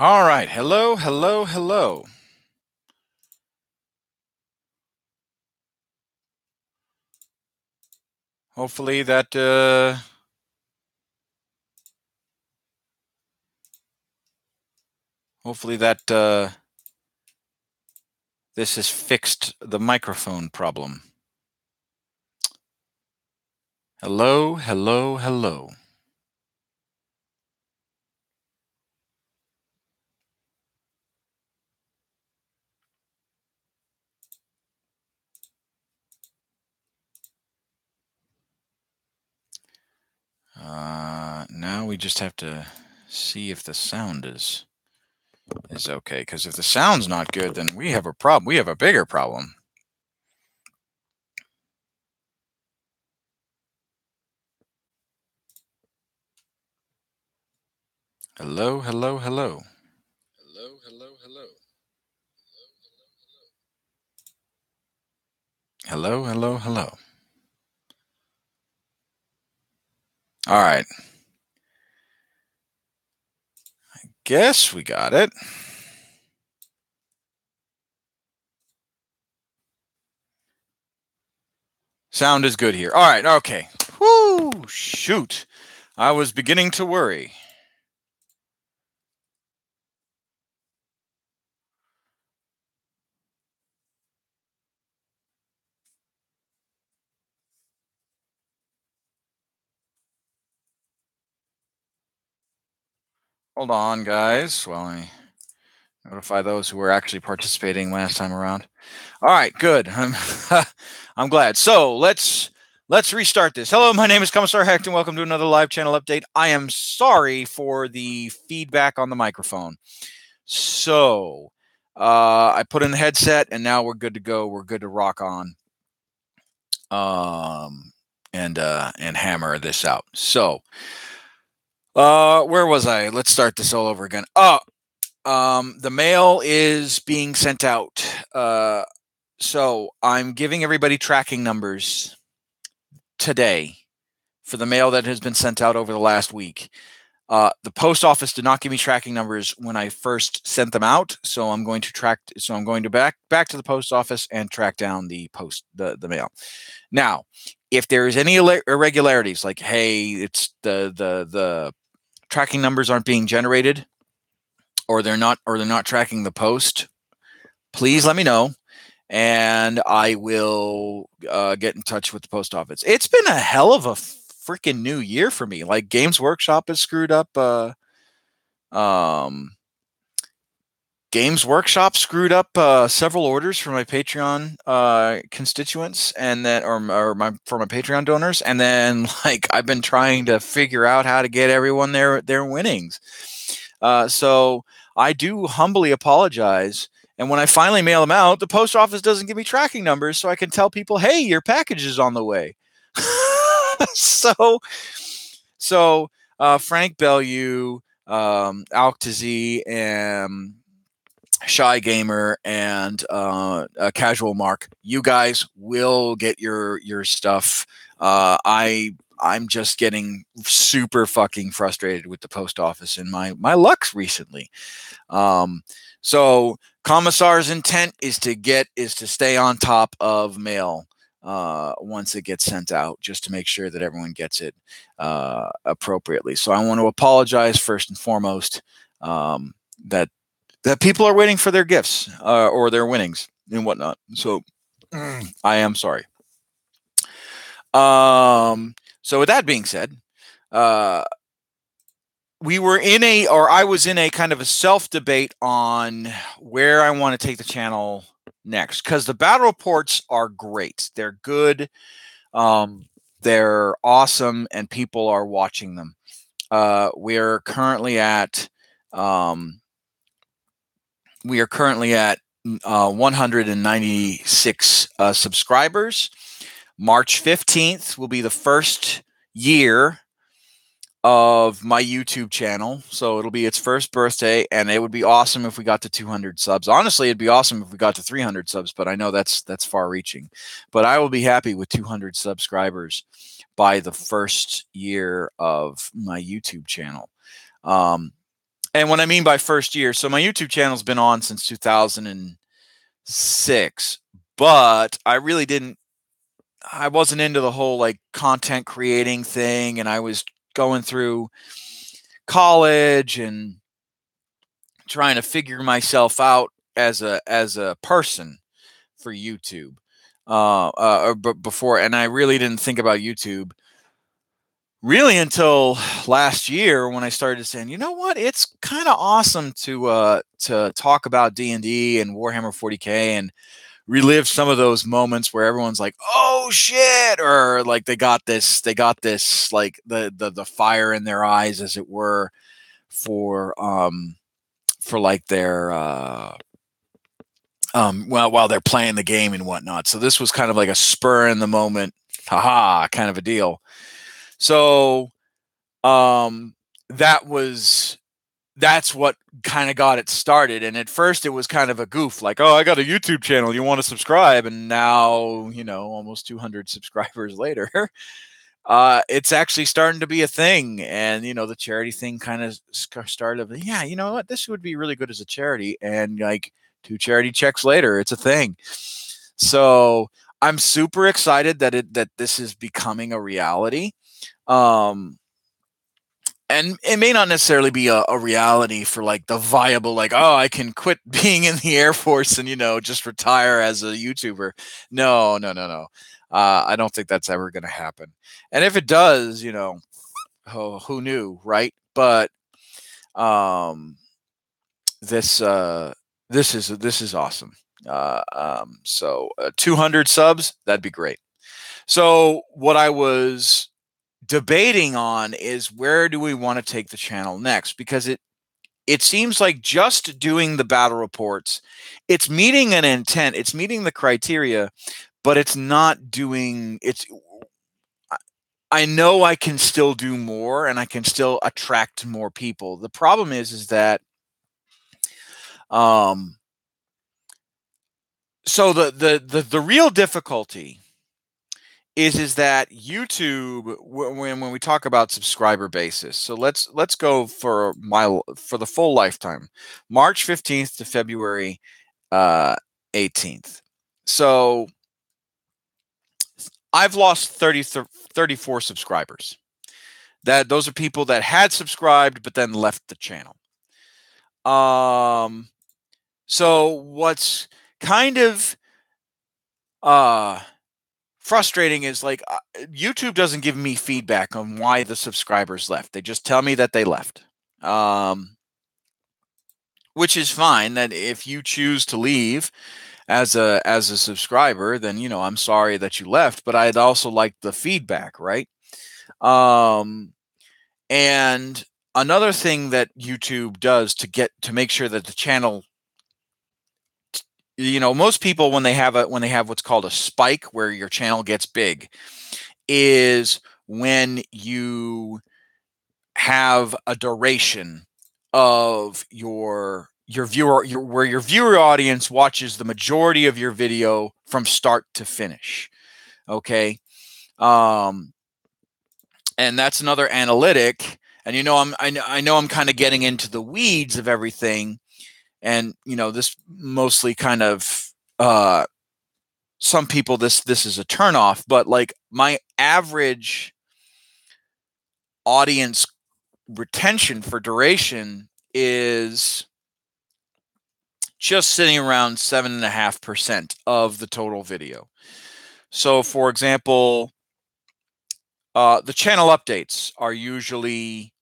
All right. Hello, hello, hello. Hopefully that hopefully that this has fixed the microphone problem. Hello, hello, hello. Now we just have to see if the sound is okay. Because if the sound's not good, then we have a problem. We have a bigger problem. Hello, hello, hello. Hello, hello, hello. Hello, hello, hello. All right. Guess we got it. Sound is good here. All right. Okay. Whoo! Shoot. I was beginning to worry. Hold on, guys, while I notify those who were actually participating last time around. All right, good. I'm glad. So let's restart this. Hello, my name is Commissar Hecht, and welcome to another live channel update. I am sorry for the feedback on the microphone. So I put in the headset, and now we're good to go. We're good to rock on. And hammer this out. So where was I? Let's start this all over again. The mail is being sent out. So I'm giving everybody tracking numbers today for the mail that has been sent out over the last week. The post office did not give me tracking numbers when I first sent them out, so I'm going to back to the post office and track down the mail. Now, if there is any irregularities, like hey, it's the tracking numbers aren't being generated, or they're not tracking the post, please let me know, and I will get in touch with the post office. It's been a hell of a freaking new year for me. Like Games Workshop has screwed up. Games Workshop screwed up several orders for my Patreon constituents, and then for my Patreon donors, and then like I've been trying to figure out how to get everyone their winnings. So I do humbly apologize. And when I finally mail them out, the post office doesn't give me tracking numbers, so I can tell people, "Hey, your package is on the way." so Frank Bellew, Alctazy, and Shy Gamer, and Casual Mark, you guys will get your stuff. I'm just getting super fucking frustrated with the post office and my luck recently. So Commissar's intent is to stay on top of mail once it gets sent out, just to make sure that everyone gets it appropriately. So I want to apologize first and foremost that people are waiting for their gifts or their winnings and whatnot. So I am sorry. So with that being said, I was in a kind of a self-debate on where I want to take the channel next, because the battle reports are great. They're good. They're awesome, and people are watching them. We're currently at 196 subscribers. March 15th will be the first year of my YouTube channel, so it'll be its first birthday, and it would be awesome if we got to 200 subs. Honestly, it'd be awesome if we got to 300 subs, but I know that's far-reaching. But I will be happy with 200 subscribers by the first year of my YouTube channel. And And what I mean by first year, so my YouTube channel's been on since 2006, but I wasn't into the whole like content creating thing, and I was going through college and trying to figure myself out as a person for YouTube. Before, and I really didn't think about YouTube really until last year when I started saying, you know what, it's kind of awesome to talk about D&D and Warhammer 40K and relive some of those moments where everyone's like, oh shit, or like they got this like the fire in their eyes, as it were, for like their well, while they're playing the game and whatnot. So this was kind of like a spur in the moment, haha, kind of a deal. So that's what kind of got it started. And at first it was kind of a goof, like, oh, I got a YouTube channel, you want to subscribe? And now, almost 200 subscribers later, it's actually starting to be a thing. And, the charity thing kind of started, yeah, you know what, this would be really good as a charity. And like 2 charity checks later, it's a thing. So I'm super excited that this is becoming a reality. And it may not necessarily be a reality for like the viable, like, oh, I can quit being in the Air Force and, just retire as a YouTuber. No. I don't think that's ever going to happen. And if it does, who knew, right? But this is awesome. So 200 subs, that'd be great. So what I was debating on is, where do we want to take the channel next? Because it seems like just doing the battle reports, it's meeting an intent, it's meeting the criteria, but it's not doing it's. I know I can still do more, and I can still attract more people. The problem is that so the real difficulty is that YouTube, when we talk about subscriber basis, so let's go for the full lifetime, March 15th to February 18th. So I've lost 34 subscribers. Those are people that had subscribed but then left the channel. So what's kind of frustrating is like YouTube doesn't give me feedback on why the subscribers left. They just tell me that they left, which is fine. That if you choose to leave as a subscriber, then I'm sorry that you left, but I'd also like the feedback, right? And another thing that YouTube does to make sure that the channel, most people, when they have what's called a spike where your channel gets big, is when you have a duration of your viewer, where your viewer audience watches the majority of your video from start to finish. Okay. And that's another analytic. And I know I'm kind of getting into the weeds of everything. And this mostly kind of some people this is a turnoff, but like my average audience retention for duration is just sitting around 7.5% of the total video. So, for example, the channel updates are usually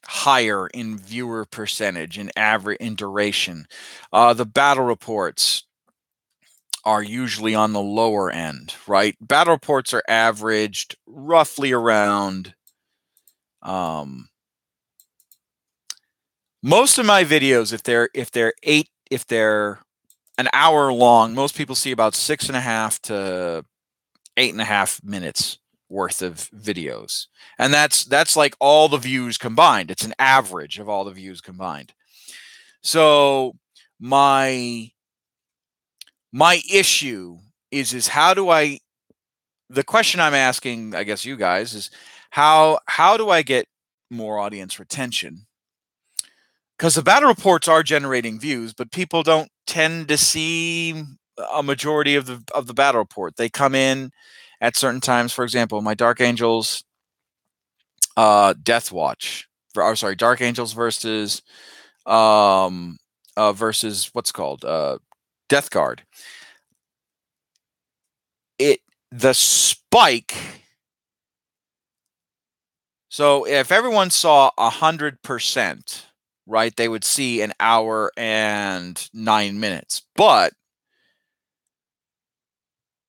higher in viewer percentage, in average, in duration. The battle reports are usually on the lower end, right? Battle reports are averaged roughly around. Most of my videos, if they're an hour long, most people see about 6.5 to 8.5 minutes worth of videos, and that's like all the views combined. It's an average of all the views combined. So my issue is how do I? The question I'm asking, I guess you guys, is how do I get more audience retention because the battle reports are generating views, but people don't tend to see a majority of the battle report. They come in at certain times. For example, my Dark Angels Death Watch, Dark Angels versus what's called Death Guard. The spike. So if everyone saw 100%, right, they would see an hour and 9 minutes. But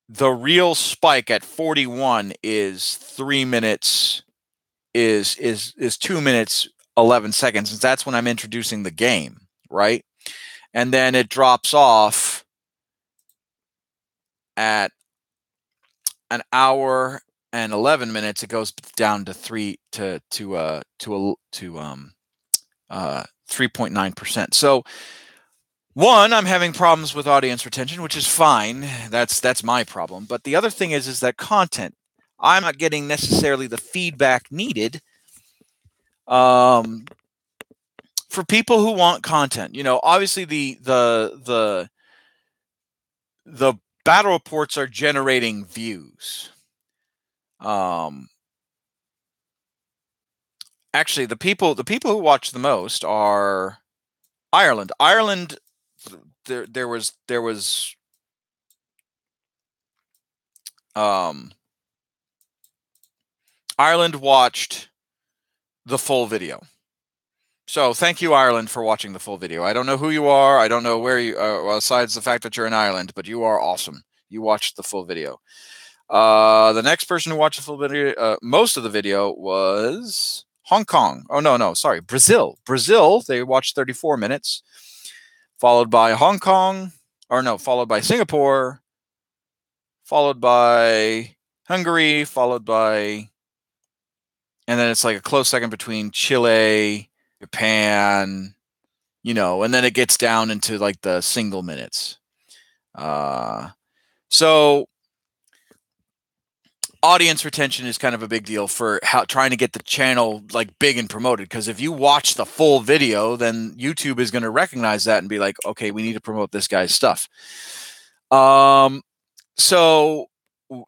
the real spike at 41 is 3 minutes, is 2 minutes 11 seconds. And that's when I'm introducing the game, right? And then it drops off at an hour and 11 minutes. It goes down to 3.9%. So one, I'm having problems with audience retention, which is fine. That's my problem. But the other thing is that content, I'm not getting necessarily the feedback needed for people who want content. You know, obviously the battle reports are generating views. Actually, the people who watch the most are Ireland. Ireland, there was Ireland watched the full video. So thank you, Ireland, for watching the full video. I don't know who you are. I don't know where you are, besides the fact that you're in Ireland, but you are awesome. You watched the full video. The next person who watched the full video, most of the video, was Hong Kong. Oh, no, sorry, Brazil. Brazil, they watched 34 minutes, followed by Hong Kong, followed by Singapore, followed by Hungary, followed by, and then it's like a close second between Chile, Japan, and then it gets down into like the single minutes. So audience retention is kind of a big deal for trying to get the channel like big and promoted. Because if you watch the full video, then YouTube is going to recognize that and be like, okay, we need to promote this guy's stuff. So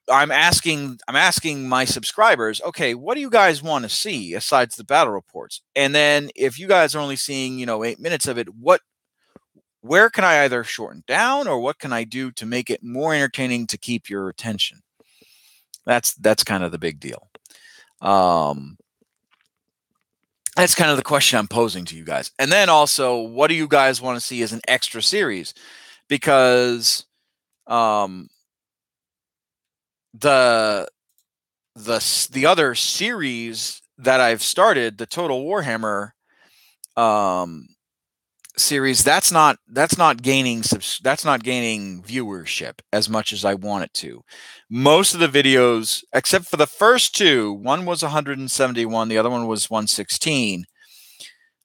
I'm asking my subscribers, okay, what do you guys want to see aside the battle reports? And then if you guys are only seeing, 8 minutes of it, where can I either shorten down, or what can I do to make it more entertaining to keep your attention? That's kind of the big deal. That's kind of the question I'm posing to you guys. And then also, what do you guys want to see as an extra series? Because the other series that I've started, the Total Warhammer series, that's not gaining viewership as much as I want it to. Most of the videos, except for the first two, one was 171, the other one was 116.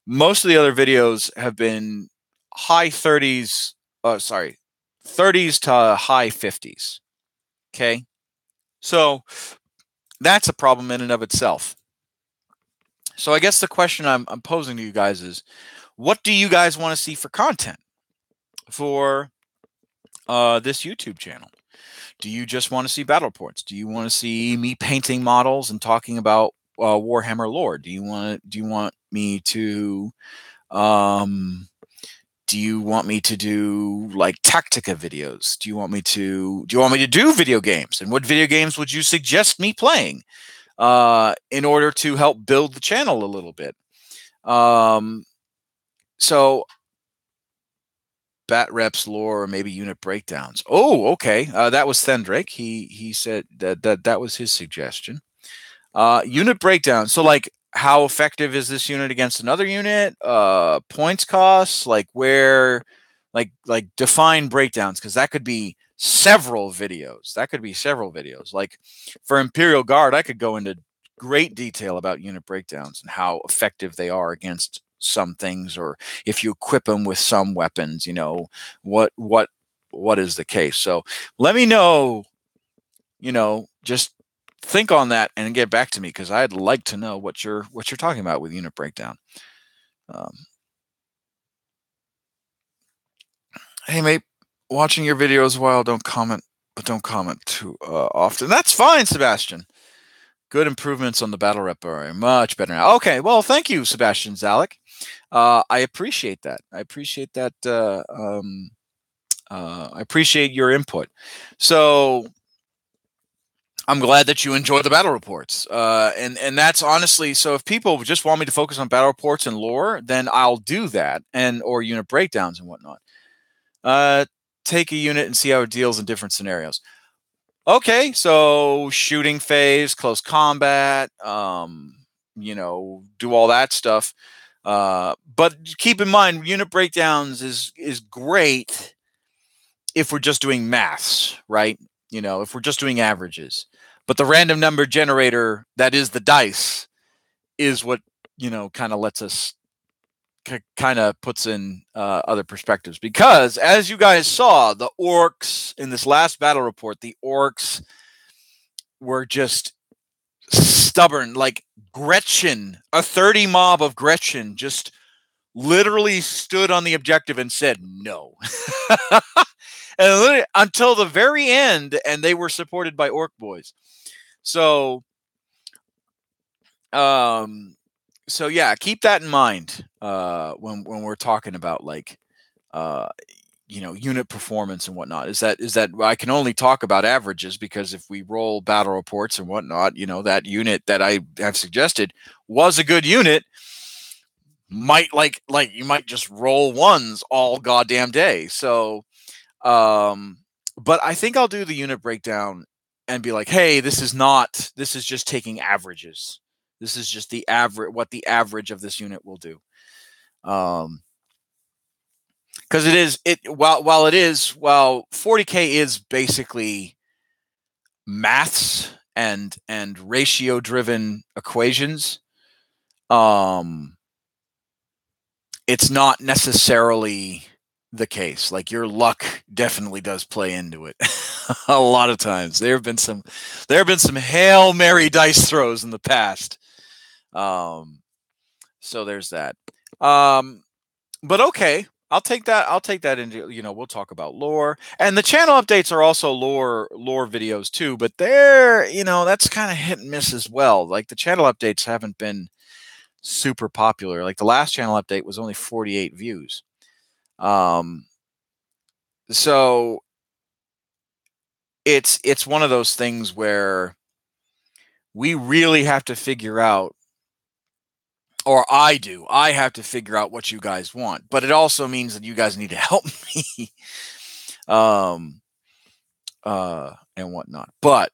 Most of the other videos have been high 30s, 30s to high 50s. Okay, so that's a problem in and of itself. So I guess the question I'm posing to you guys is, what do you guys want to see for content for this YouTube channel? Do you just want to see battle reports? Do you want to see me painting models and talking about Warhammer lore? Do you want me to do like Tactica videos? Do you want me to do video games? And what video games would you suggest me playing in order to help build the channel a little bit? So bat reps, lore, or maybe unit breakdowns. Oh, okay. That was Thendrake. He said that was his suggestion. Unit breakdown. So like, how effective is this unit against another unit? Points costs, like where, like define breakdowns, because that could be several videos. Like for Imperial Guard, I could go into great detail about unit breakdowns and how effective they are against some things, or if you equip them with some weapons, what is the case. So let me know, just think on that and get back to me, because I'd like to know what you're talking about with unit breakdown. Hey, mate, watching your videos a while, don't comment, but don't comment too often. That's fine, Sebastian. Good improvements on the battle rep are much better now. Okay, well, thank you, Sebastian Zalek. I appreciate that. I appreciate that. I appreciate your input. So I'm glad that you enjoy the battle reports. And that's honestly, so if people just want me to focus on battle reports and lore, then I'll do that, and or unit breakdowns and whatnot. Take a unit and see how it deals in different scenarios. Okay, so shooting phase, close combat, do all that stuff. But keep in mind, unit breakdowns is great if we're just doing maths, right? If we're just doing averages. But the random number generator, that is the dice, is what kind of lets us kind of puts in other perspectives, because as you guys saw, the orcs in this last battle report, the orcs were just stubborn. Like Gretchen, a 30 mob of Gretchen just literally stood on the objective and said no. And until the very end, and they were supported by orc boys. So yeah, keep that in mind when we're talking about like unit performance and whatnot. Is that I can only talk about averages, because if we roll battle reports and whatnot, that unit that I have suggested was a good unit. Might like you might just roll ones all goddamn day. So, but I think I'll do the unit breakdown and be like, hey, this is just taking averages. This is just the average, what the average of this unit will do. Because while 40K is basically maths and ratio driven equations, it's not necessarily the case. Like, your luck definitely does play into it. A lot of times there have been some Hail Mary dice throws in the past. So there's that. But okay, I'll take that into, we'll talk about lore, and the channel updates are also lore videos too, but they're, that's kind of hit and miss as well. Like, the channel updates haven't been super popular. Like, the last channel update was only 48 views. So it's one of those things where we really have to figure out, or I have to figure out what you guys want, but it also means that you guys need to help me. And whatnot. But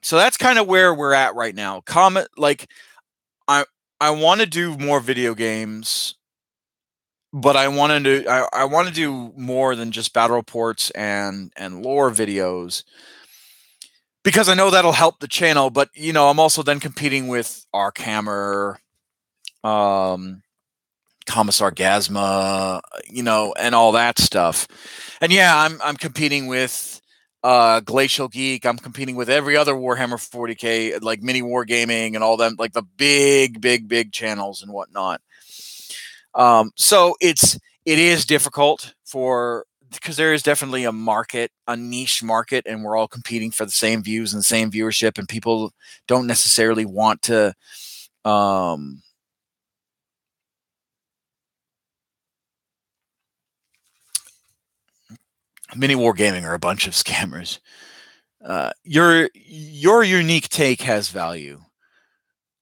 so that's kind of where we're at right now. I want to do more video games, but I want to do more than just battle reports and lore videos, because I know that'll help the channel. But I'm also then competing with Archammer, Commissar Gasma, and all that stuff. And yeah, I'm competing with Glacial Geek. I'm competing with every other Warhammer 40K, like Mini Wargaming and all them, like the big channels and whatnot. So it is difficult because there is definitely a niche market, and we're all competing for the same views and the same viewership, and people don't necessarily want to Mini Wargaming are a bunch of scammers. Your unique take has value.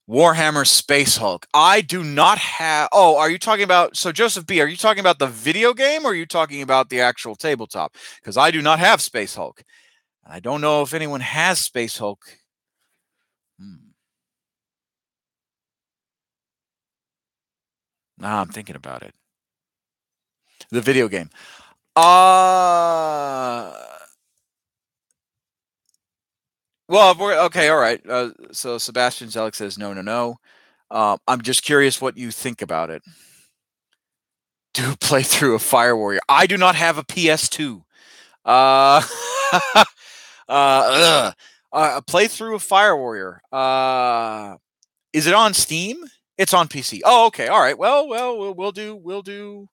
Warhammer Space Hulk. I do not have. Oh, are you talking about? So Joseph B, are you talking about the video game, or are you talking about the actual tabletop? Because I do not have Space Hulk. I don't know if anyone has Space Hulk. Nah, I'm thinking about it. The video game. Well, if we're okay, all right. So Sebastian Zelig says no. I'm just curious what you think about it. Do play through a Fire Warrior. I do not have a PS2. Play through a Fire Warrior. Is it on Steam? It's on PC. Oh, okay, all right. Well, we'll do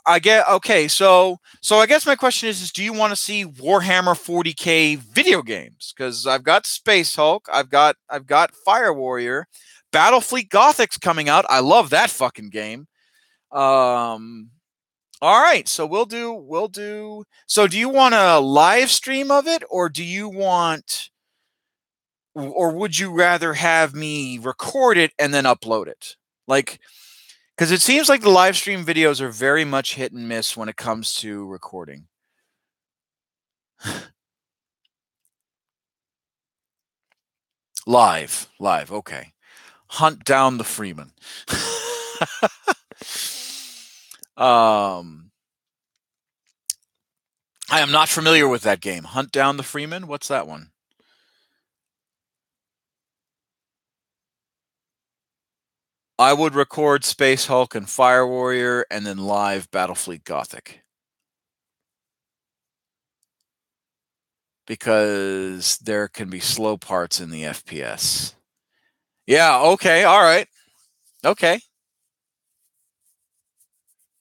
I get okay. So I guess my question is do you want to see Warhammer 40K video games? Because I've got Space Hulk, I've got Fire Warrior, Battlefleet Gothic's coming out. I love that fucking game. All right, so we'll do. So do you want a live stream of it, or would you rather have me record it and then upload it? Like, because it seems like the live stream videos are very much hit and miss when it comes to recording. Live, okay. Hunt down the Freeman. I am not familiar with that game. Hunt down the Freeman? What's that one? I would record Space Hulk and Fire Warrior and then live Battlefleet Gothic. Because there can be slow parts in the FPS. Yeah, okay, all right. Okay.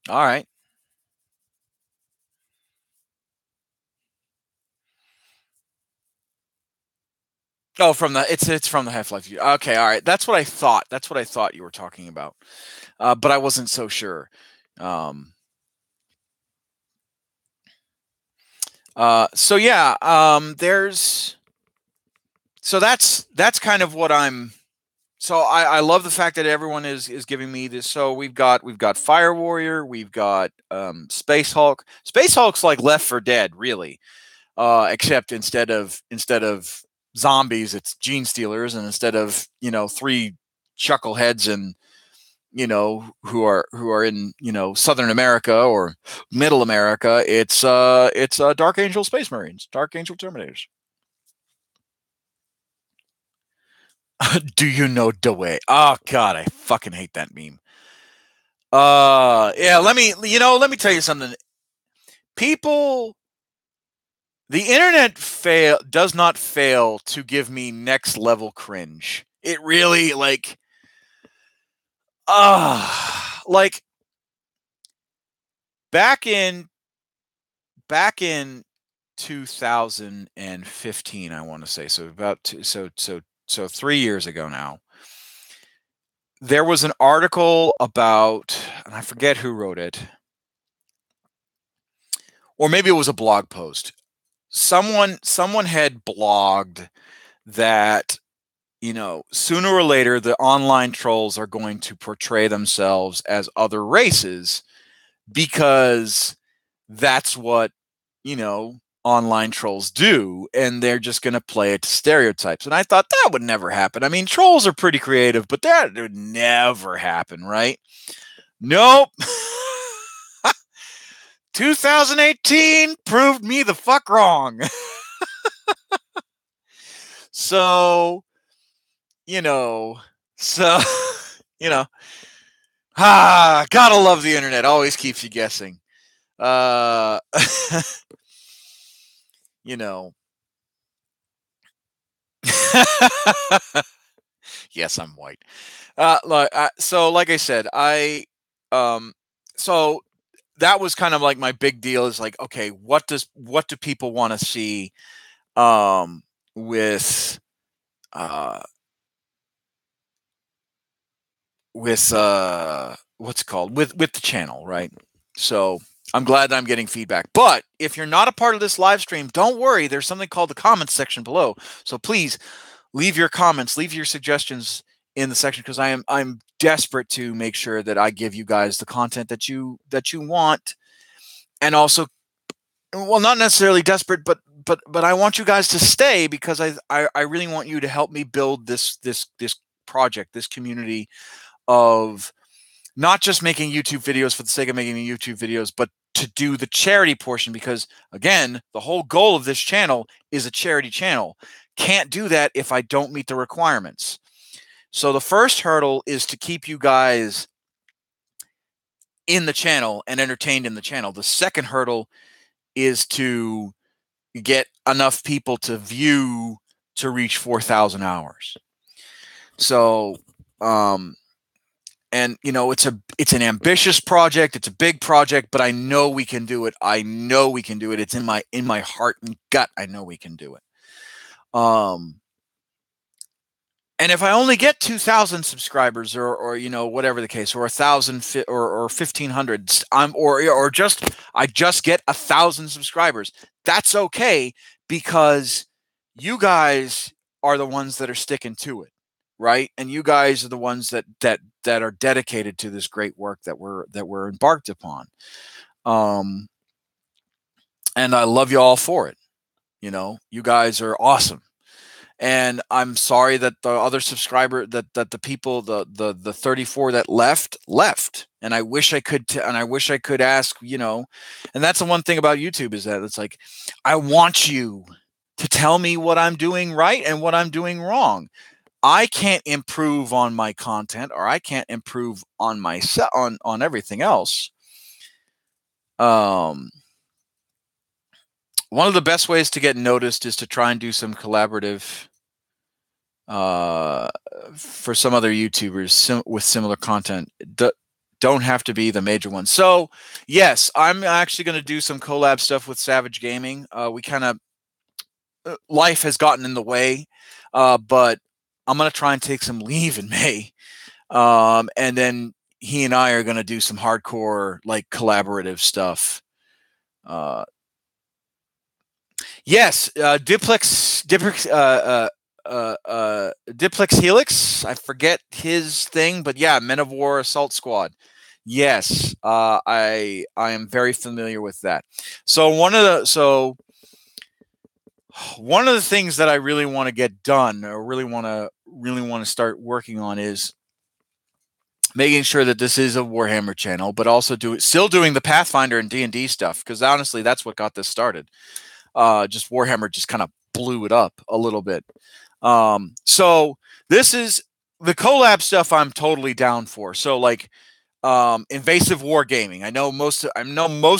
All right. Oh, it's from the Half-Life. Okay, all right. That's what I thought. That's what I thought you were talking about. But I wasn't so sure. So yeah, that's kind of what I'm. So I love the fact that everyone is giving me this. So we've got Fire Warrior, we've got Space Hulk. Space Hulk's like Left 4 Dead, really. Except instead of zombies, it's gene stealers, and instead of 3 chuckleheads and who are in Southern America or Middle America, it's Dark Angel Space Marines, Dark Angel Terminators. Do you know the way? Oh God, I fucking hate that meme. Yeah, let me tell you something. People, the internet does not fail to give me next level cringe. It really like back in 2015, I want to say, so about 3 years ago now. There was an article about, and I forget who wrote it, or maybe it was a blog post. Someone had blogged that sooner or later the online trolls are going to portray themselves as other races because that's what online trolls do, and they're just going to play it to stereotypes. And I thought that would never happen. I mean, trolls are pretty creative, but that would never happen, right? Nope. 2018 proved me the fuck wrong. So, gotta love the internet. Always keeps you guessing. Yes, I'm white. So like I said, so that was kind of like my big deal is like, okay, what do people want to see with what's it called, with the channel, right? So I'm glad that I'm getting feedback. But if you're not a part of this live stream, don't worry. There's something called the comments section below. So please leave your comments, leave your suggestions in the section, because I'm desperate to make sure that I give you guys the content that you want. And also, well, not necessarily desperate, but I want you guys to stay, because I really want you to help me build this project, this community of not just making YouTube videos for the sake of making YouTube videos, but to do the charity portion, because again, the whole goal of this channel is a charity channel. Can't do that if I don't meet the requirements. So the first hurdle is to keep you guys in the channel and entertained in the channel. The second hurdle is to get enough people to view to reach 4,000 hours. So and it's an ambitious project. It's a big project, but I know we can do it. I know we can do it. It's in my heart and gut. I know we can do it. And if I only get 2,000 subscribers, or whatever the case, or 1,000 or 1,500, I just get 1,000 subscribers. That's okay, because you guys are the ones that are sticking to it, right? And you guys are the ones that are dedicated to this great work that we're embarked upon. And I love you all for it. You guys are awesome. And I'm sorry that the other subscriber, that the people, the 34 that left. And I wish I could, ask, and that's the one thing about YouTube, is that it's like, I want you to tell me what I'm doing right and what I'm doing wrong. I can't improve on my content, or I can't improve on myself, on everything else. One of the best ways to get noticed is to try and do some collaborative for some other YouTubers with similar content. Don't have to be the major ones. So yes, I'm actually going to do some collab stuff with Savage Gaming. We kind of, life has gotten in the way, but I'm going to try and take some leave in May, and then he and I are going to do some hardcore, like, collaborative stuff. Yes, Diplex Helix. I forget his thing, but yeah, Men of War Assault Squad. Yes, I am very familiar with that. So one of the things that I really want to get done, or really want to start working on, is making sure that this is a Warhammer channel, but also still doing the Pathfinder and D&D stuff, because honestly, that's what got this started. Just Warhammer just kind of blew it up a little bit. So this is the collab stuff I'm totally down for. So, like, Invasive Wargaming. I know most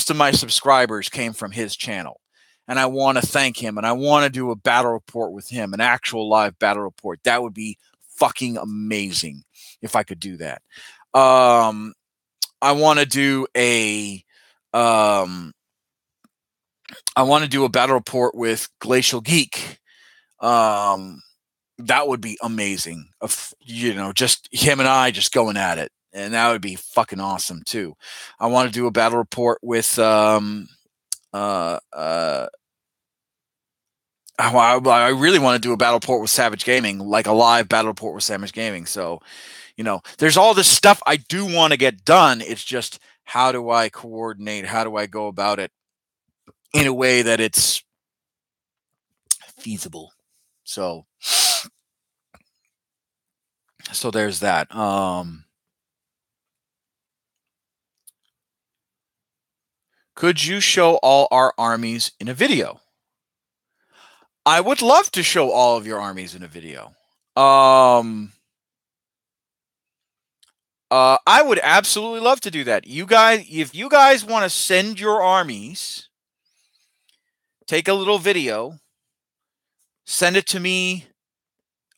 of my subscribers came from his channel, and I want to thank him, and I want to do a battle report with him, an actual live battle report. That would be fucking amazing if I could do that. I want to do a battle report with Glacial Geek. That would be amazing. Just him and I just going at it, and that would be fucking awesome too. I want to do a battle report with I really want to do a battle report with Savage Gaming, like a live battle report with Savage Gaming. So, there's all this stuff I do want to get done. It's just, how do I coordinate? How do I go about it in a way that it's feasible? So there's that. Could you show all our armies in a video? I would love to show all of your armies in a video. I would absolutely love to do that. You guys, if you guys want to send your armies, take a little video, send it to me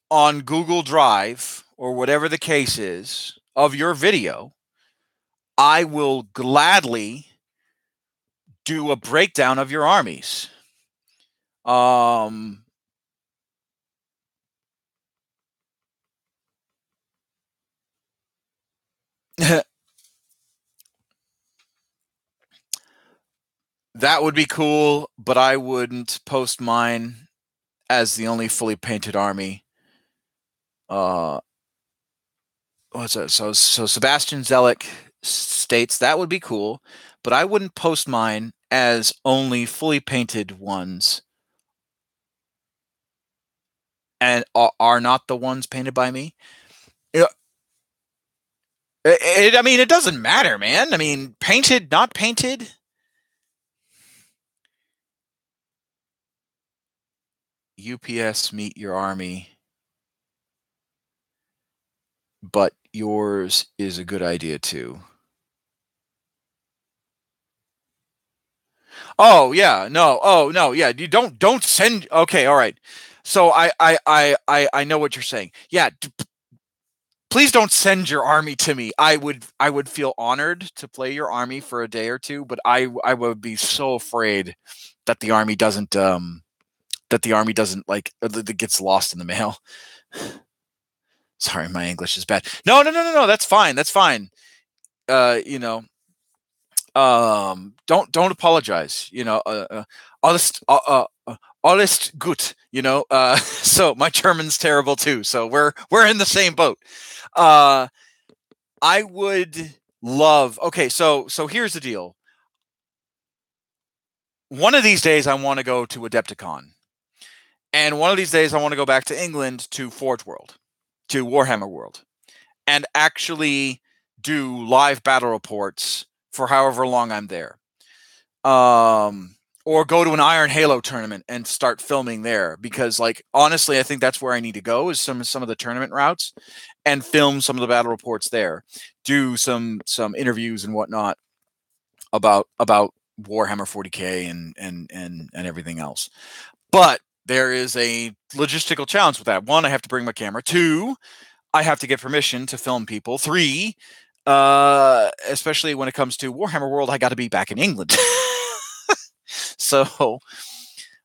on Google Drive or whatever the case is of your video. I will gladly do a breakdown of your armies. That would be cool, but I wouldn't post mine as the only fully painted army. What's that? So Sebastian Zellick states that would be cool, but I wouldn't post mine as only fully painted ones, and are not the ones painted by me. I mean, it doesn't matter, man. I mean, painted, not painted. UPS meet your army, but yours is a good idea too. Oh yeah, no. Oh no, yeah. You don't send. Okay, all right. So I know what you're saying. Yeah, please don't send your army to me. I would feel honored to play your army for a day or two, but I would be so afraid that the army doesn't like that gets lost in the mail. Sorry, my English is bad. No. That's fine. That's fine. Don't apologize. Alles gut. So my German's terrible too. So we're in the same boat. I would love. Okay, so here's the deal. One of these days, I want to go to Adepticon, and one of these days, I want to go back to England to Forge World, to Warhammer World, and actually do live battle reports for however long I'm there. Or go to an Iron Halo tournament and start filming there, because honestly, I think that's where I need to go, is some of the tournament routes, and film some of the battle reports there, do some interviews and whatnot about Warhammer 40K and everything else. But there is a logistical challenge with that. One, I have to bring my camera. Two, I have to get permission to film people. Three, especially when it comes to Warhammer World, I got to be back in England. So,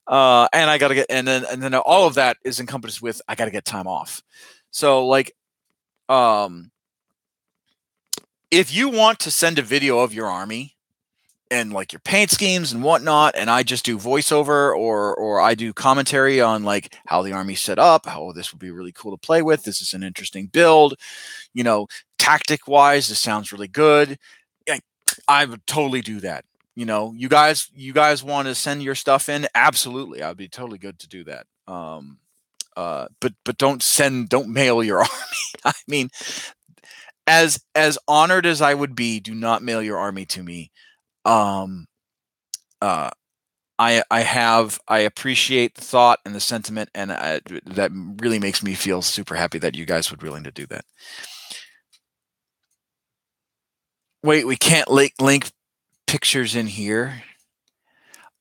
and I got to get, and then all of that is encompassed with, I got to get time off. So if you want to send a video of your army and your paint schemes and whatnot, and I just do voiceover or I do commentary on how the army's set up, how this would be really cool to play with, this is an interesting build, tactic wise, this sounds really good, I would totally do that. You guys want to send your stuff in? Absolutely. I'd be totally good to do that. But don't mail your army. I mean, as honored as I would be, do not mail your army to me. I appreciate the thought and the sentiment, and that really makes me feel super happy that you guys would be willing to do that. Wait, we can't link pictures in here.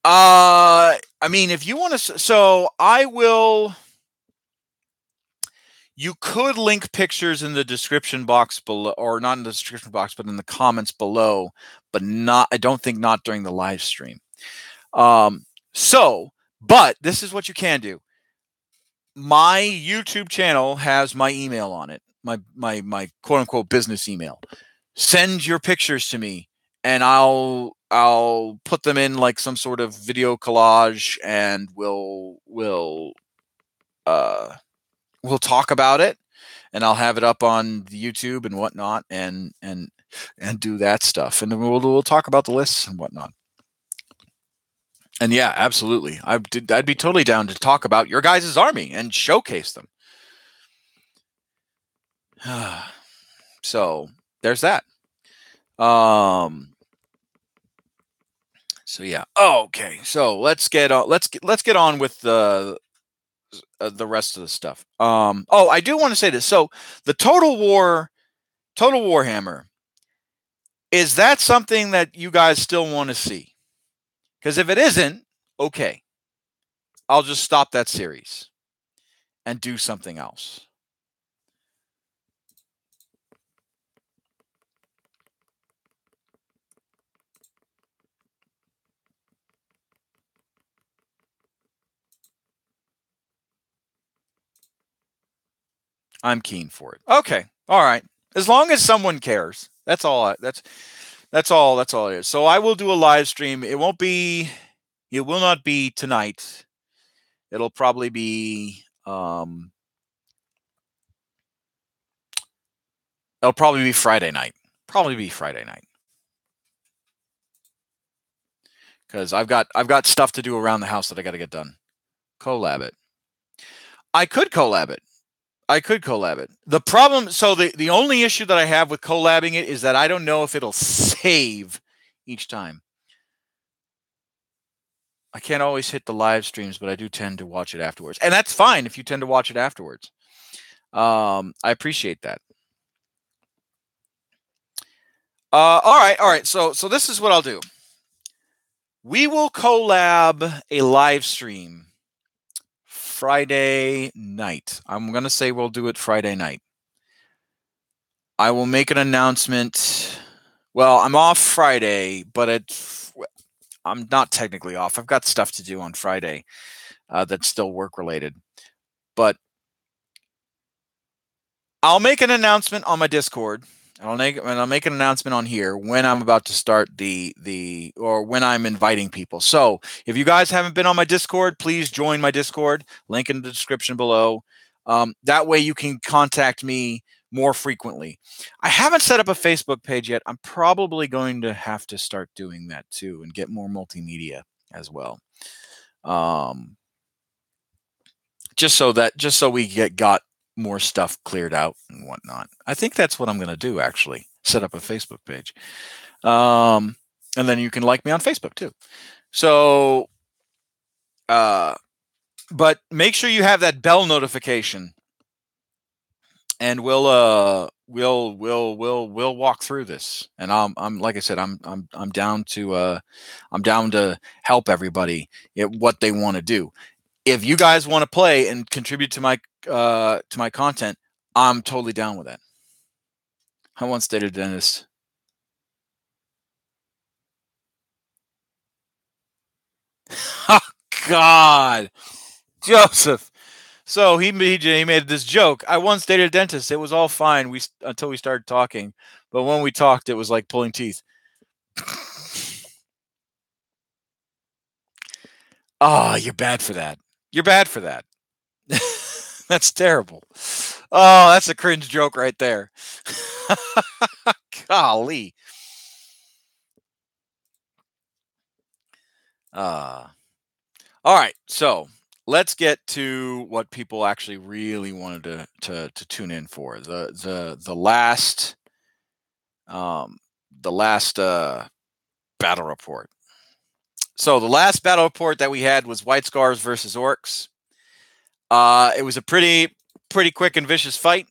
I mean, if you want to, so I will. You could link pictures in the description box below, or not in the description box, but in the comments below, but I don't think not during the live stream. But this is what you can do. My YouTube channel has my email on it, my quote unquote business email. Send your pictures to me, and I'll put them in some sort of video collage, and we'll talk about it, and I'll have it up on the YouTube and whatnot, and do that stuff, and then we'll talk about the lists and whatnot. And yeah, absolutely, I'd be totally down to talk about your guys' army and showcase them. So there's that. So yeah. Oh, okay. So let's get on with the rest of the stuff. I do want to say this. So the Total Warhammer, is that something that you guys still want to see? Because if it isn't, okay, I'll just stop that series and do something else. I'm keen for it. Okay. All right. As long as someone cares. That's all. That's all it is. So I will do a live stream. It will not be tonight. It'll probably be Friday night. Because I've got stuff to do around the house that I got to get done. Collab it. I could collab it. The problem, so the only issue that I have with collabing it is that I don't know if it'll save each time. I can't always hit the live streams, but I do tend to watch it afterwards. And that's fine if you tend to watch it afterwards. I appreciate that. All right. So this is what I'll do. We will collab a live stream Friday night. I'm going to say we'll do it Friday night. I will make an announcement. Well, I'm off Friday, but I'm not technically off. I've got stuff to do on Friday that's still work related. But I'll make an announcement on my Discord. I'll make an announcement on here when I'm about to start or when I'm inviting people. So if you guys haven't been on my Discord, please join my Discord. Link in the description below. That way you can contact me more frequently. I haven't set up a Facebook page yet. I'm probably going to have to start doing that too and get more multimedia as well. Just so we got more stuff cleared out and whatnot. I think that's what I'm going to do, actually. Set up a Facebook page. And then you can like me on Facebook too. So, but make sure you have that bell notification, and we'll walk through this. And I'm like I said, I'm down to help everybody at what they want to do. If you guys want to play and contribute to my content, I'm totally down with that. I once dated a dentist. Oh God, Joseph. So he made this joke. I once dated a dentist. It was all fine until we started talking, but when we talked, it was like pulling teeth. Oh, you're bad for that. You're bad for that. That's terrible. Oh, that's a cringe joke right there. Golly. All right, so let's get to what people actually really wanted to tune in for. The last battle report. So the last battle report that we had was White Scars versus Orcs. It was a pretty quick and vicious fight.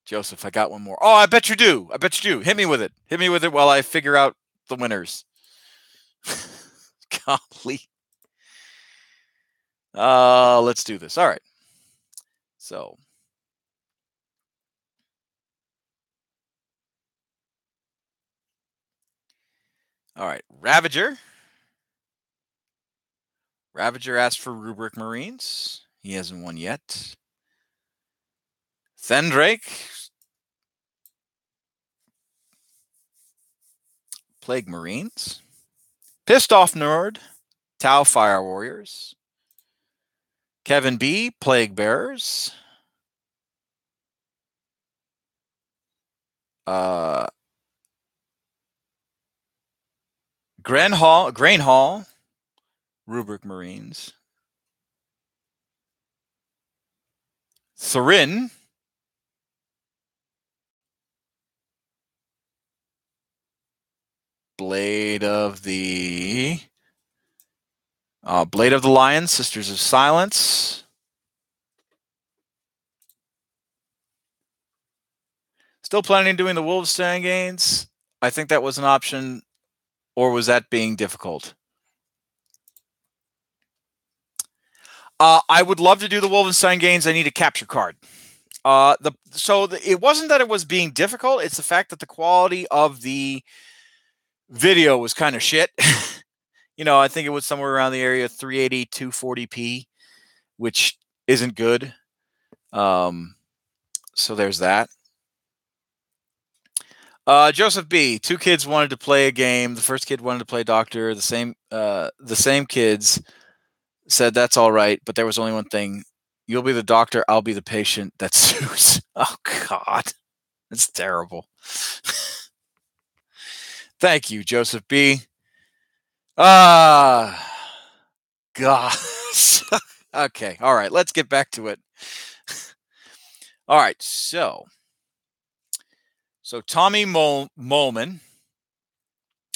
Joseph, I got one more. Oh, I bet you do. Hit me with it. Hit me with it while I figure out the winners. Golly. Let's do this. All right. So. All right. Ravager. Ravager asked for Rubric Marines. He hasn't won yet. Thendrake. Plague Marines. Pissed Off Nerd. Tau Fire Warriors. Kevin B. Plague Bearers. Grain Hall. Rubric Marines. Thurin. Blade of the Lion, Sisters of Silence. Still planning on doing the Wolves Gains. I think that was an option, or was that being difficult? I would love to do the Wolfenstein Gains. I need a capture card. It wasn't that it was being difficult. It's the fact that the quality of the video was kind of shit. I think it was somewhere around the area of 380, 240p, which isn't good. So there's that. Joseph B. 2 kids wanted to play a game. The first kid wanted to play doctor. The same kids said that's all right, but there was only one thing. You'll be the doctor, I'll be the patient. That's Zeus. Oh God. That's terrible. Thank you, Joseph B. God. Okay. All right. Let's get back to it. All right. So Tommy Molman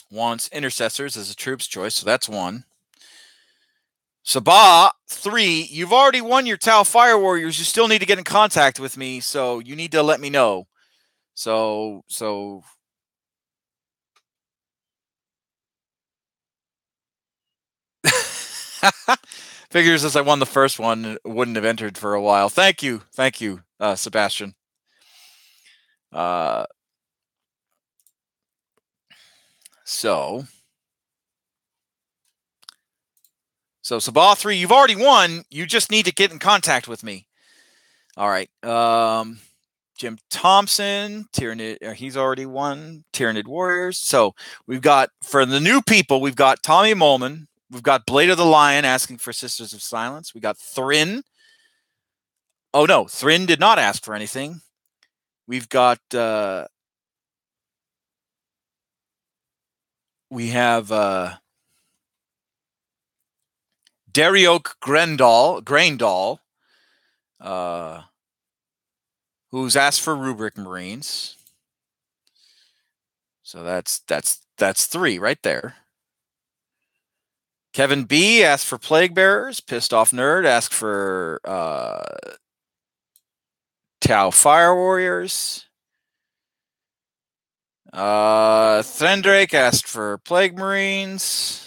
wants intercessors as a troop's choice. So that's 1. Sabah, 3. You've already won your Tau Fire Warriors. You still need to get in contact with me. So you need to let me know. So figures as I won the first one, wouldn't have entered for a while. Thank you, Sebastian. So Sabah 3, you've already won. You just need to get in contact with me. All right. Jim Thompson, Tyrannid, he's already won. Tyrannid Warriors. So we've got, for the new people, we've got Tommy Molman. We've got Blade of the Lion asking for Sisters of Silence. We got Thrin. Oh, no. Thrin did not ask for anything. We've got... we have Derioch Graindal, who's asked for Rubric Marines. So that's 3 right there. Kevin B asked for Plague Bearers. Pissed Off Nerd asked for Tau Fire Warriors. Thendrake asked for Plague Marines.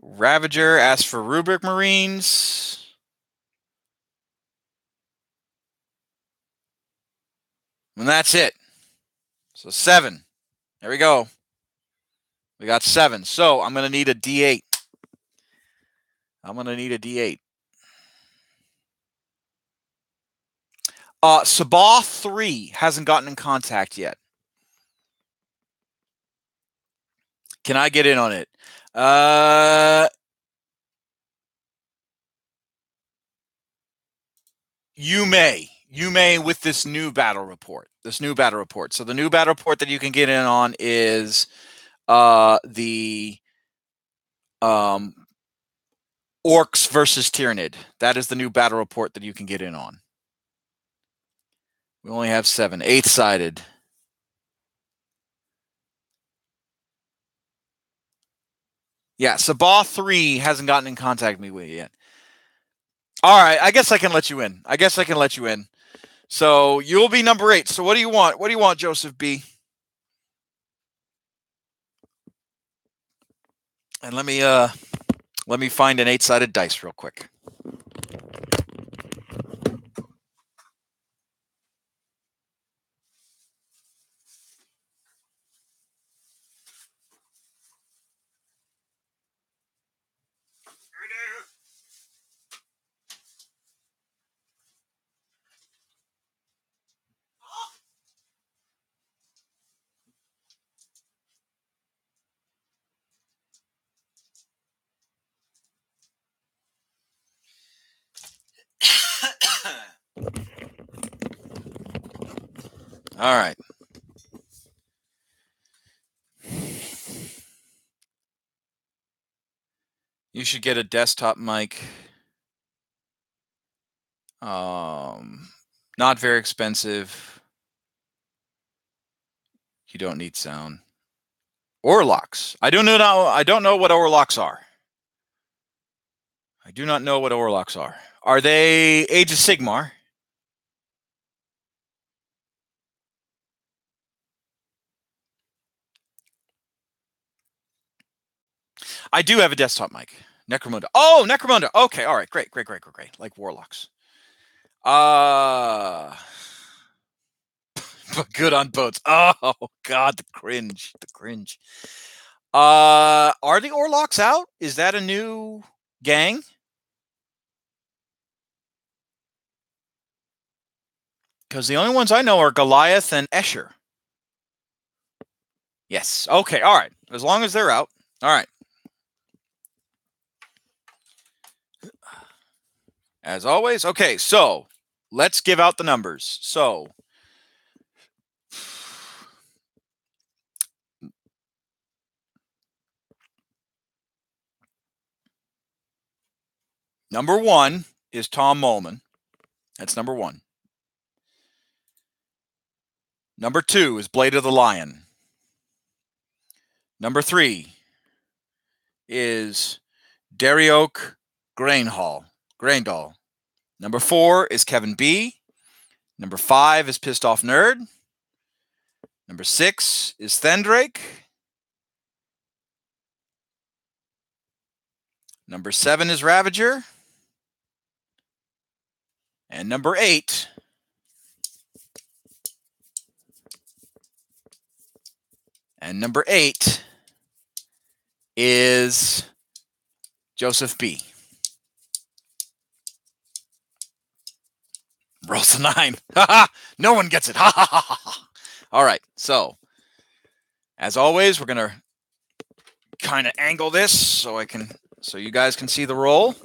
Ravager asked for Rubric Marines. And that's it. So 7. There we go. We got 7. So I'm going to need a D8. Sabah 3 hasn't gotten in contact yet. Can I get in on it? You may with this new battle report. So the new battle report that you can get in on is the Orcs versus Tyrannid. That is the new battle report that you can get in on. We only have 7. 8-sided. Yeah, Sabah 3 hasn't gotten in contact with me yet. All right, I guess I can let you in. So you'll be number 8. So what do you want, Joseph B? And let me find an 8-sided dice real quick. All right. You should get a desktop mic. Not very expensive. You don't need sound. Orlocks. I don't know what Orlocks are. I do not know what Orlocks are. Are they Age of Sigmar? I do have a desktop mic. Necromunda. Oh, Necromunda. Okay, all right, great. Like Warlocks. But good on boats. Oh God, the cringe. Are the Orlocks out? Is that a new gang? Because the only ones I know are Goliath and Escher. Yes. Okay. All right. As long as they're out. All right. As always. Okay. So let's give out the numbers. So number 1 is Tom Molman. That's number 1. Number 2 is Blade of the Lion. Number 3 is Derioch Graindal. Number 4 is Kevin B. Number 5 is Pissed Off Nerd. Number 6 is Thendrake. Number 7 is Ravager. And number 8 is Joseph B. Rolls a 9. No one gets it. All right. So, as always, we're going to kind of angle this so you guys can see the roll.